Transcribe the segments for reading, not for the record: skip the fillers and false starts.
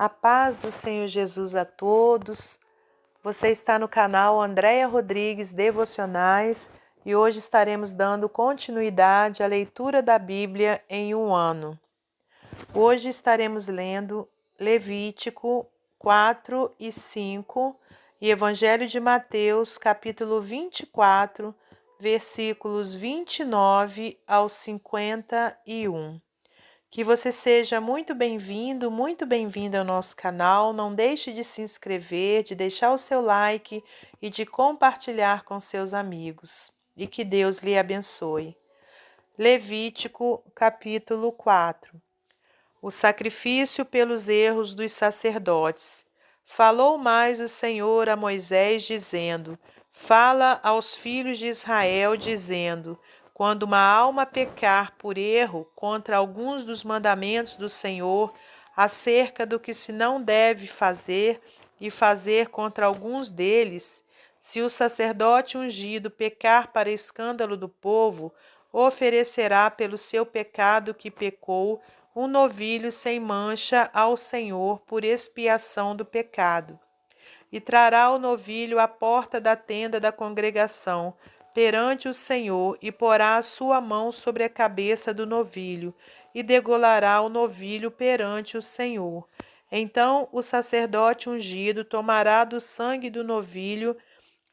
A paz do Senhor Jesus a todos. Você está no canal Andréia Rodrigues Devocionais e hoje estaremos dando continuidade à leitura da Bíblia em um ano. Hoje estaremos lendo Levítico 4 e 5 e Evangelho de Mateus, capítulo 24, versículos 29 ao 51. Que você seja muito bem-vindo, muito bem-vinda ao nosso canal. Não deixe de se inscrever, de deixar o seu like e de compartilhar com seus amigos. E que Deus lhe abençoe. Levítico, capítulo 4. O sacrifício pelos erros dos sacerdotes. Falou mais o Senhor a Moisés, dizendo: Fala aos filhos de Israel, dizendo: Quando uma alma pecar por erro contra alguns dos mandamentos do Senhor, acerca do que se não deve fazer, e fazer contra alguns deles, se o sacerdote ungido pecar para escândalo do povo, oferecerá pelo seu pecado que pecou um novilho sem mancha ao Senhor por expiação do pecado. E trará o novilho à porta da tenda da congregação, perante o Senhor, e porá a sua mão sobre a cabeça do novilho, e degolará o novilho perante o Senhor. Então o sacerdote ungido tomará do sangue do novilho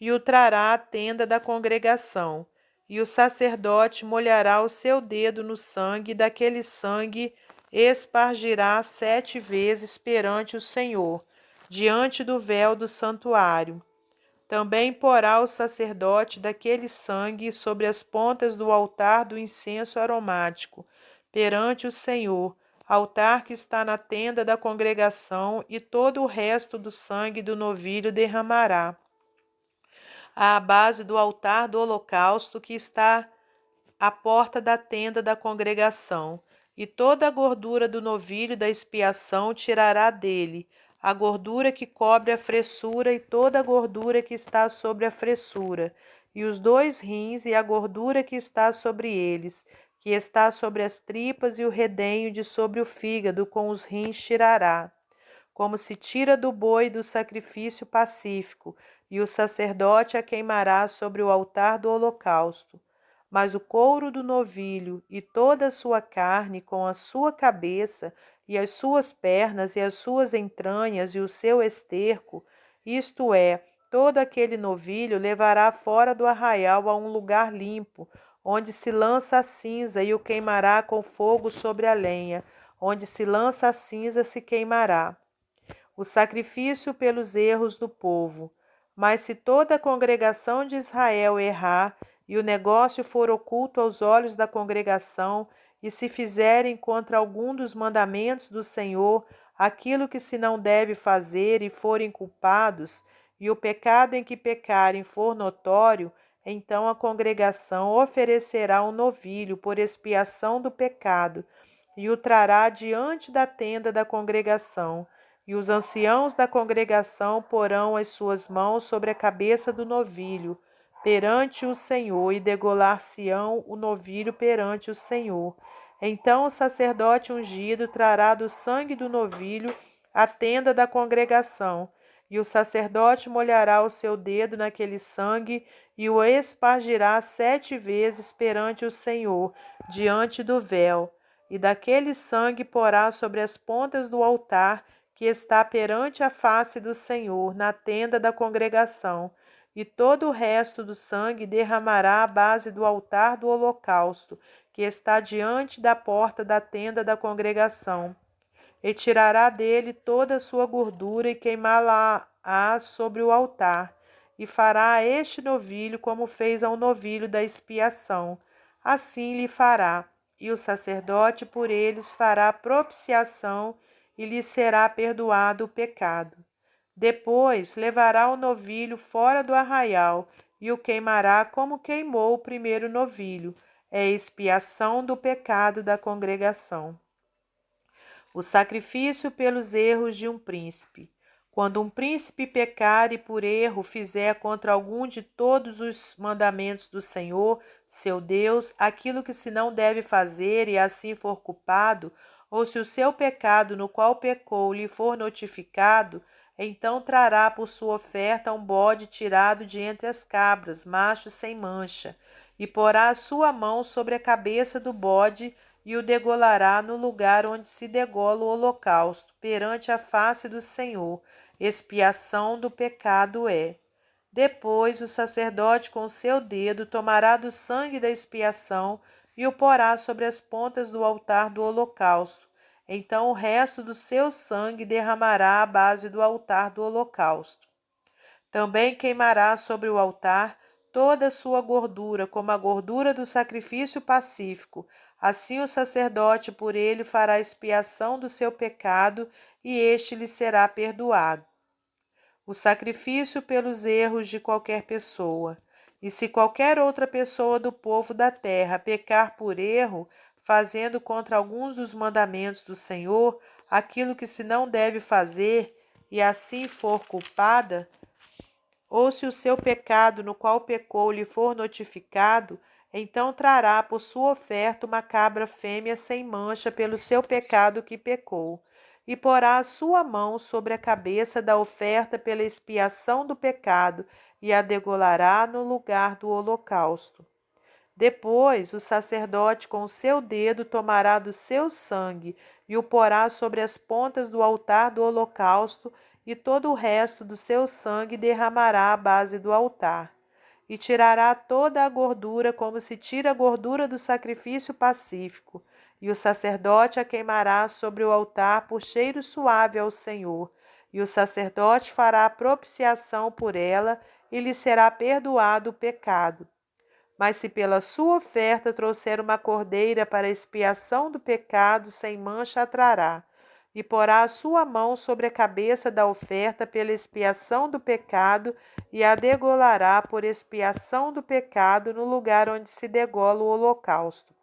e o trará à tenda da congregação. E o sacerdote molhará o seu dedo no sangue, e daquele sangue espargirá 7 vezes perante o Senhor, diante do véu do santuário. Também porá o sacerdote daquele sangue sobre as pontas do altar do incenso aromático, perante o Senhor, altar que está na tenda da congregação, e todo o resto do sangue do novilho derramará à base do altar do holocausto que está à porta da tenda da congregação. E toda a gordura do novilho da expiação tirará dele, a gordura que cobre a fressura e toda a gordura que está sobre a fressura, e os 2 rins e a gordura que está sobre eles, que está sobre as tripas, e o redenho de sobre o fígado com os rins tirará, como se tira do boi do sacrifício pacífico, e o sacerdote a queimará sobre o altar do holocausto. Mas o couro do novilho e toda a sua carne, com a sua cabeça, e as suas pernas, e as suas entranhas, e o seu esterco, isto é, todo aquele novilho, levará fora do arraial a um lugar limpo, onde se lança a cinza, e o queimará com fogo sobre a lenha, onde se lança a cinza se queimará. O sacrifício pelos erros do povo. Mas se toda a congregação de Israel errar, e o negócio for oculto aos olhos da congregação, e se fizerem contra algum dos mandamentos do Senhor aquilo que se não deve fazer, e forem culpados, e o pecado em que pecarem for notório, então a congregação oferecerá um novilho por expiação do pecado, e o trará diante da tenda da congregação. E os anciãos da congregação porão as suas mãos sobre a cabeça do novilho perante o Senhor, e degolar-se-ão o novilho perante o Senhor. Então o sacerdote ungido trará do sangue do novilho a tenda da congregação, e o sacerdote molhará o seu dedo naquele sangue, e o espargirá 7 vezes perante o Senhor, diante do véu. E daquele sangue porá sobre as pontas do altar que está perante a face do Senhor, na tenda da congregação, e todo o resto do sangue derramará à base do altar do holocausto, que está diante da porta da tenda da congregação. E tirará dele toda a sua gordura, e queimá-la-á sobre o altar, e fará a este novilho como fez ao novilho da expiação. Assim lhe fará, e o sacerdote por eles fará propiciação, e lhe será perdoado o pecado. Depois levará o novilho fora do arraial, e o queimará como queimou o primeiro novilho. É expiação do pecado da congregação. O sacrifício pelos erros de um príncipe. Quando um príncipe pecar e por erro fizer contra algum de todos os mandamentos do Senhor, seu Deus, aquilo que se não deve fazer, e assim for culpado, ou se o seu pecado no qual pecou lhe for notificado, então trará por sua oferta um bode tirado de entre as cabras, macho sem mancha, e porá a sua mão sobre a cabeça do bode e o degolará no lugar onde se degola o holocausto, perante a face do Senhor. Expiação do pecado é. Depois o sacerdote com o seu dedo tomará do sangue da expiação e o porá sobre as pontas do altar do holocausto. Então o resto do seu sangue derramará à base do altar do holocausto. Também queimará sobre o altar toda a sua gordura, como a gordura do sacrifício pacífico. Assim o sacerdote por ele fará expiação do seu pecado e este lhe será perdoado. O sacrifício pelos erros de qualquer pessoa. E se qualquer outra pessoa do povo da terra pecar por erro, fazendo contra alguns dos mandamentos do Senhor aquilo que se não deve fazer, e assim for culpada, ou se o seu pecado no qual pecou lhe for notificado, então trará por sua oferta uma cabra fêmea sem mancha pelo seu pecado que pecou, e porá a sua mão sobre a cabeça da oferta pela expiação do pecado, e a degolará no lugar do holocausto. Depois o sacerdote com o seu dedo tomará do seu sangue e o porá sobre as pontas do altar do holocausto, e todo o resto do seu sangue derramará à base do altar. E tirará toda a gordura, como se tira a gordura do sacrifício pacífico, e o sacerdote a queimará sobre o altar por cheiro suave ao Senhor. E o sacerdote fará propiciação por ela, e lhe será perdoado o pecado. Mas se pela sua oferta trouxer uma cordeira para expiação do pecado, sem mancha a trará, e porá a sua mão sobre a cabeça da oferta pela expiação do pecado, e a degolará por expiação do pecado no lugar onde se degola o holocausto.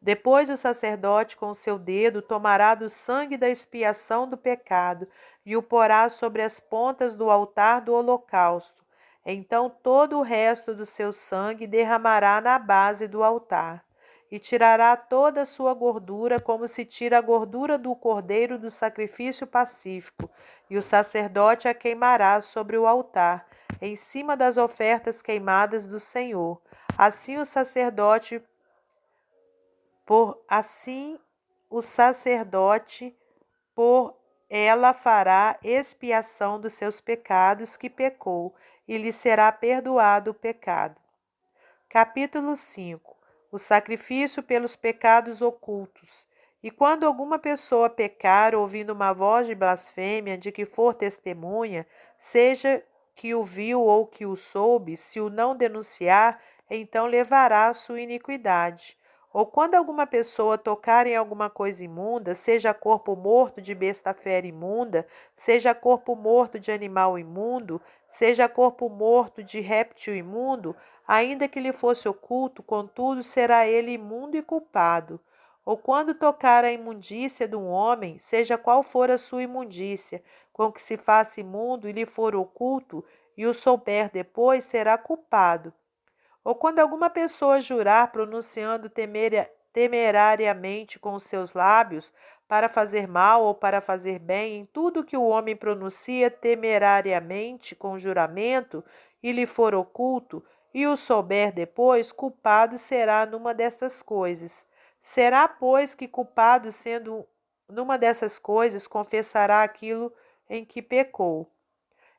Depois o sacerdote com o seu dedo tomará do sangue da expiação do pecado e o porá sobre as pontas do altar do holocausto. Então todo o resto do seu sangue derramará na base do altar. E tirará toda a sua gordura, como se tira a gordura do cordeiro do sacrifício pacífico, e o sacerdote a queimará sobre o altar, em cima das ofertas queimadas do Senhor. Assim o sacerdote por ela fará expiação dos seus pecados que pecou, e lhe será perdoado o pecado. Capítulo 5. O sacrifício pelos pecados ocultos. E quando alguma pessoa pecar ouvindo uma voz de blasfêmia de que for testemunha, seja que o viu ou que o soube, se o não denunciar, então levará a sua iniquidade. Ou quando alguma pessoa tocar em alguma coisa imunda, seja corpo morto de besta fera imunda, seja corpo morto de animal imundo, seja corpo morto de réptil imundo, ainda que lhe fosse oculto, contudo será ele imundo e culpado. Ou quando tocar a imundícia de um homem, seja qual for a sua imundícia, com que se faça imundo e lhe for oculto, e o souber depois, será culpado. Ou quando alguma pessoa jurar pronunciando temerariamente com os seus lábios, para fazer mal ou para fazer bem, em tudo que o homem pronuncia temerariamente com juramento, e lhe for oculto, e o souber depois, culpado será numa destas coisas. Será, pois, que culpado, sendo numa dessas coisas, confessará aquilo em que pecou.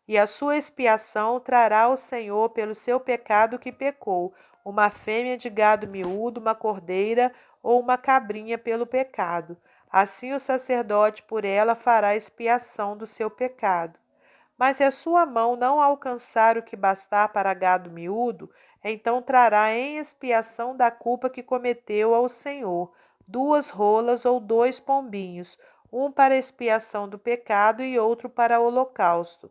E a sua expiação trará ao Senhor pelo seu pecado que pecou, uma fêmea de gado miúdo, uma cordeira ou uma cabrinha pelo pecado. Assim o sacerdote por ela fará expiação do seu pecado. Mas se a sua mão não alcançar o que bastar para gado miúdo, então trará em expiação da culpa que cometeu ao Senhor 2 rolas ou 2 pombinhos, um para expiação do pecado e outro para holocausto.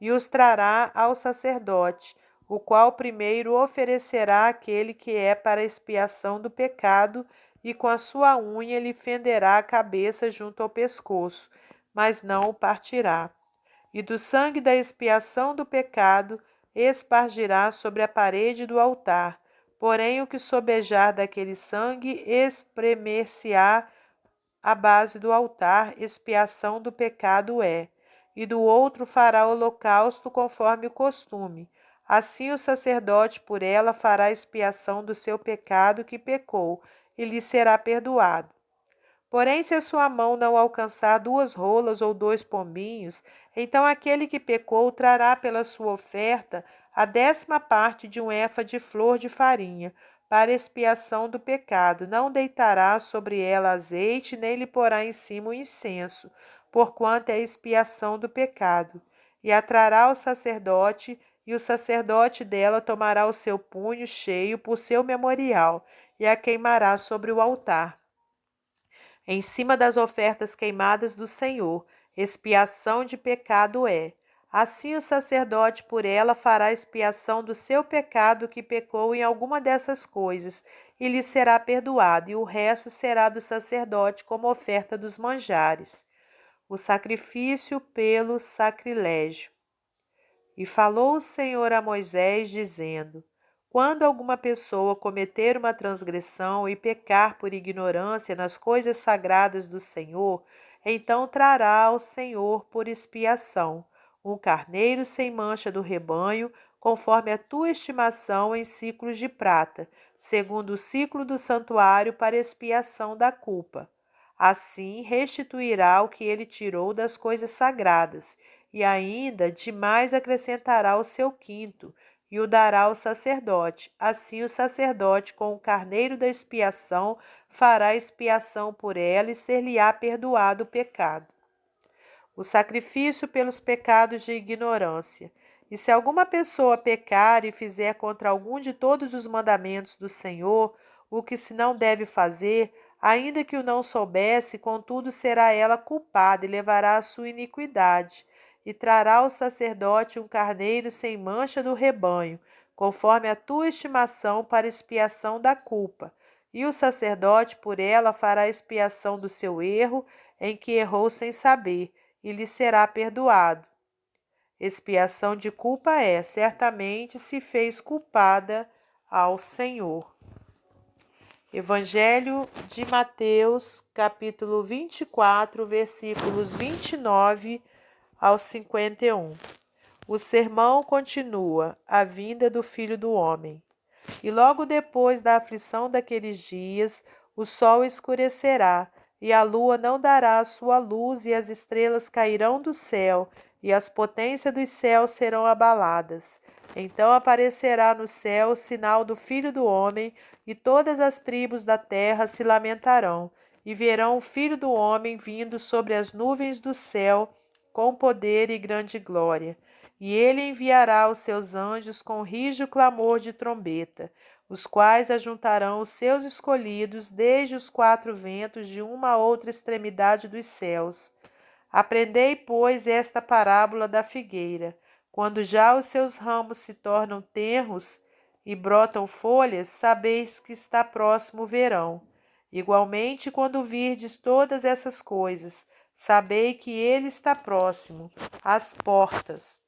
E os trará ao sacerdote, o qual primeiro oferecerá aquele que é para expiação do pecado, e com a sua unha lhe fenderá a cabeça junto ao pescoço, mas não o partirá. E do sangue da expiação do pecado espargirá sobre a parede do altar, porém o que sobejar daquele sangue espremer-se-á à base do altar, expiação do pecado é, e do outro fará holocausto conforme o costume. Assim o sacerdote por ela fará expiação do seu pecado que pecou, e lhe será perdoado. Porém, se a sua mão não alcançar 2 rolas ou 2 pombinhos, então aquele que pecou trará pela sua oferta a 10ª parte de um efa de flor de farinha, para expiação do pecado. Não deitará sobre ela azeite, nem lhe porá em cima o incenso, porquanto é expiação do pecado. E a trará ao sacerdote, e o sacerdote dela tomará o seu punho cheio por seu memorial, e a queimará sobre o altar em cima das ofertas queimadas do Senhor, expiação de pecado é. Assim o sacerdote por ela fará expiação do seu pecado que pecou em alguma dessas coisas, e lhe será perdoado, e o resto será do sacerdote como oferta dos manjares. O sacrifício pelo sacrilégio. E falou o Senhor a Moisés, dizendo: quando alguma pessoa cometer uma transgressão e pecar por ignorância nas coisas sagradas do Senhor, então trará ao Senhor por expiação um carneiro sem mancha do rebanho, conforme a tua estimação em siclos de prata, segundo o ciclo do santuário para expiação da culpa. Assim restituirá o que ele tirou das coisas sagradas, e ainda demais acrescentará o seu quinto, e o dará ao sacerdote. Assim o sacerdote, com o carneiro da expiação, fará expiação por ela e ser-lhe-á perdoado o pecado. O sacrifício pelos pecados de ignorância. E se alguma pessoa pecar e fizer contra algum de todos os mandamentos do Senhor, o que se não deve fazer, ainda que o não soubesse, contudo será ela culpada e levará a sua iniquidade. E trará ao sacerdote um carneiro sem mancha do rebanho, conforme a tua estimação para expiação da culpa. E o sacerdote por ela fará expiação do seu erro, em que errou sem saber, e lhe será perdoado. Expiação de culpa é, certamente se fez culpada ao Senhor. Evangelho de Mateus, capítulo 24, versículos 29 ao 51. O sermão continua, a vinda do Filho do Homem. E logo depois da aflição daqueles dias, o sol escurecerá, e a lua não dará a sua luz, e as estrelas cairão do céu, e as potências dos céus serão abaladas. Então aparecerá no céu o sinal do Filho do Homem, e todas as tribos da terra se lamentarão, e verão o Filho do Homem vindo sobre as nuvens do céu, com poder e grande glória. E ele enviará os seus anjos com rijo clamor de trombeta, os quais ajuntarão os seus escolhidos desde os 4 ventos de uma a outra extremidade dos céus. Aprendei, pois, esta parábola da figueira. Quando já os seus ramos se tornam tenros e brotam folhas, sabeis que está próximo o verão. Igualmente, quando virdes todas essas coisas, sabei que ele está próximo, às portas.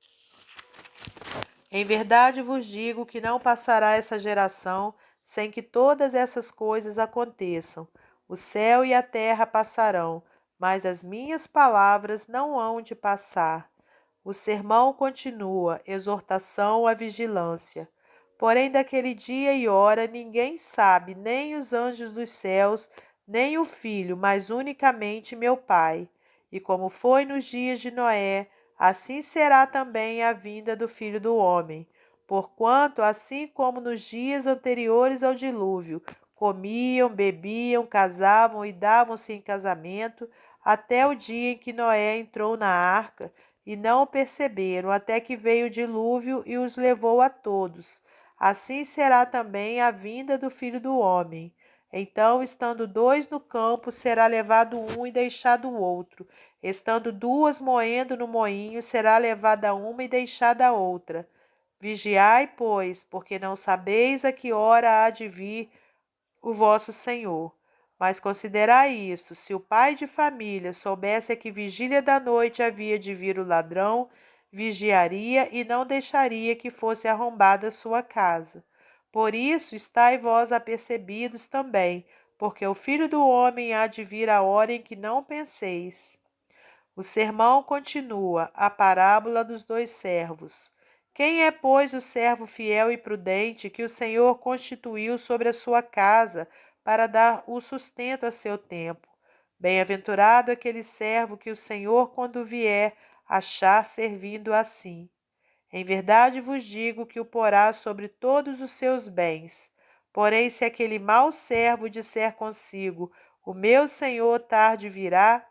Em verdade vos digo que não passará essa geração sem que todas essas coisas aconteçam. O céu e a terra passarão, mas as minhas palavras não hão de passar. O sermão continua, exortação à vigilância. Porém, daquele dia e hora ninguém sabe, nem os anjos dos céus, nem o Filho, mas unicamente meu Pai. E como foi nos dias de Noé, assim será também a vinda do Filho do Homem. Porquanto, assim como nos dias anteriores ao dilúvio, comiam, bebiam, casavam e davam-se em casamento, até o dia em que Noé entrou na arca, e não o perceberam, até que veio o dilúvio e os levou a todos. Assim será também a vinda do Filho do Homem. Então, estando 2 no campo, será levado um e deixado o outro. Estando 2 moendo no moinho, será levada uma e deixada a outra. Vigiai, pois, porque não sabeis a que hora há de vir o vosso Senhor. Mas considerai isto: se o pai de família soubesse a que vigília da noite havia de vir o ladrão, vigiaria e não deixaria que fosse arrombada sua casa. Por isso, estai vós apercebidos também, porque o Filho do Homem há de vir a hora em que não penseis. O sermão continua, a parábola dos dois servos. Quem é, pois, o servo fiel e prudente que o Senhor constituiu sobre a sua casa para dar o sustento a seu tempo? Bem-aventurado aquele servo que o Senhor, quando vier, achar servindo assim. Em verdade vos digo que o porá sobre todos os seus bens. Porém, se aquele mau servo disser consigo, o meu senhor tarde virá,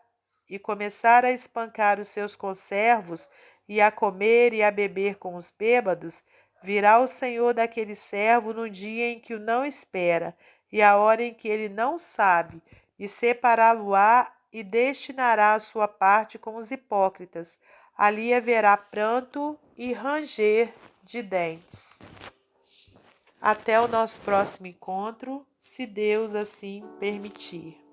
e começar a espancar os seus conservos, e a comer e a beber com os bêbados, virá o senhor daquele servo no dia em que o não espera, e a hora em que ele não sabe, e separá-lo-á e destinará a sua parte com os hipócritas. Ali haverá pranto e ranger de dentes. Até o nosso próximo encontro, se Deus assim permitir.